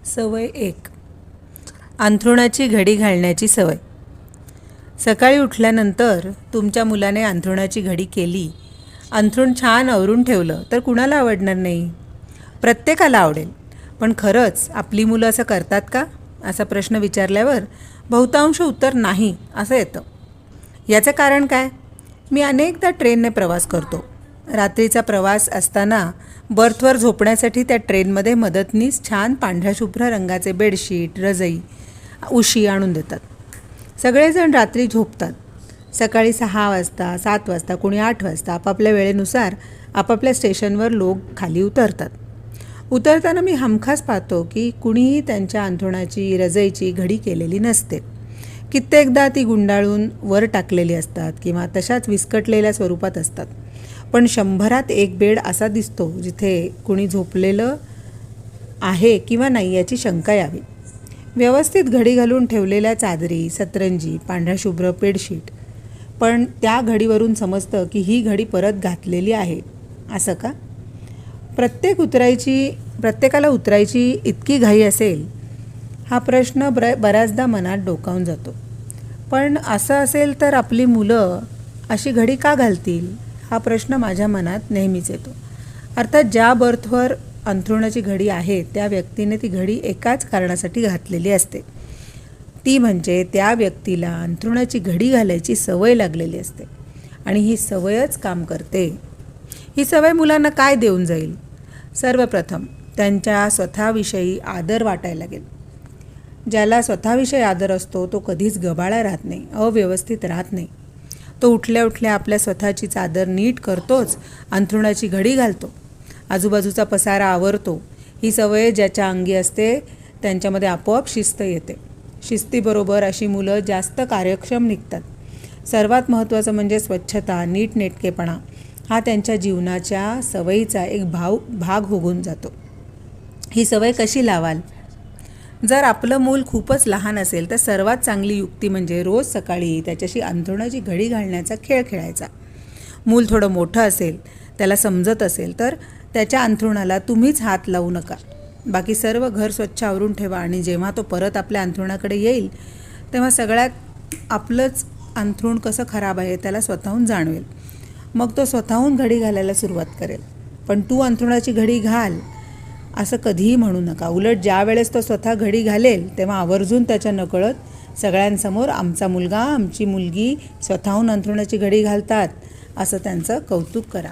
सवय 1. अंथरुणाची घडी घालण्याची सवय. सकाळी उठल्यानंतर तुमच्या मुलाने अंथरुणाची घडी केली, अंथरूण छान आवरून ठेवलं तर कुणाला आवडणार नाही? प्रत्येकाला आवडेल. पण खरंच आपली मुलं असं करतात का, असा प्रश्न विचारल्यावर बहुतांश उत्तर नाही असं येतं. याचं कारण काय? मी अनेकदा ट्रेनने प्रवास करतो. रात्रीचा प्रवास असताना बर्थवर झोपण्यासाठी त्या ट्रेनमध्ये मदतनीस छान पांढऱ्या शुभ्र रंगाचे बेडशीट, रजई, उशी आणून देतात. सगळेजण रात्री झोपतात. सकाळी 6 वाजता, 7 वाजता, कोणी 8 वाजता आपापल्या वेळेनुसार आपापल्या स्टेशनवर लोक खाली उतरतात. उतरताना मी हमखास पाहतो की कुणीही त्यांच्या अंथरुणाची, रजईची घडी केलेली नसते. कित्येकदा ती गुंडाळून वर टाकलेली असतात किंवा तशाच विस्कटलेल्या स्वरूपात असतात. पण 100त 1 बेड असा दिसतो जिथे कुणी झोपलेलं आहे किंवा नाही याची शंका यावी. व्यवस्थित घडी घालून ठेवलेल्या चादरी, सतरंजी, पांढऱ्या शुभ्र बेडशीट, पण त्या घडीवरून समजतं की ही घडी परत घातलेली आहे. असं का? प्रत्येकाला उतरायची इतकी घाई असेल, हा प्रश्न बऱ्याचदा मनात डोकावून जातो. पण असं असेल तर आपली मुलं अशी घडी का घालतील, हा प्रश्न माझ्या मनात नेहमीच येतो. अर्थात ज्या बर्थवर अंथरुणाची घडी आहे त्या व्यक्तीने ती घडी एकाच कारणासाठी घातलेली असते. ती म्हणजे त्या व्यक्तीला अंथरुणाची घडी घालायची सवय लागलेली असते आणि ही सवयच काम करते. ही सवय मुलांना काय देऊन जाईल? सर्वप्रथम त्यांच्या स्वतःविषयी आदर वाटायला लागेल. ज्याला स्वतःविषयी आदर असतो तो कधीच गबाळा राहत नाही, अव्यवस्थित राहत नाही. तो उठल्या उठल्या आपल्या स्वतःची चादर नीट करतोच, अंथरुणाची घडी घालतो, आजूबाजूचा पसारा आवरतो. ही सवय ज्याच्या अंगी असते त्यांच्यामध्ये आपोआप शिस्त येते. शिस्तीबरोबर अशी मुलं जास्त कार्यक्षम निघतात. सर्वात महत्त्वाचं म्हणजे स्वच्छता, नीटनेटकेपणा हा त्यांच्या जीवनाच्या सवयीचा एक भाग होऊन जातो. ही सवय कशी लावाल? जर आपलं मूल खूपच लहान असेल तर सर्वात चांगली युक्ती म्हणजे रोज सकाळी त्याच्याशी अंथरुणाची घडी घालण्याचा खेळ खेळायचा. मूल थोडं मोठं असेल, त्याला समजत असेल तर त्याच्या अंथरुणाला तुम्हीच हात लावू नका. बाकी सर्व घर स्वच्छ आवरून ठेवा आणि जेव्हा तो परत आपल्या अंथरुणाकडे येईल तेव्हा सगळ्यात आपलंच अंथरूण कसं खराब आहे त्याला स्वतःहून जाणवेल. मग तो स्वतःहून घडी घालायला सुरुवात करेल. पण तू अंथरुणाची घडी घाल असं कधीही म्हणू नका. उलट ज्या वेळेस तो स्वतः घडी घालेल तेव्हा आवर्जून त्याच्या नकळत सगळ्यांसमोर आमचा मुलगा, आमची मुलगी स्वतःहून अंथरुणाची घडी घालतात असं त्यांचं कौतुक करा.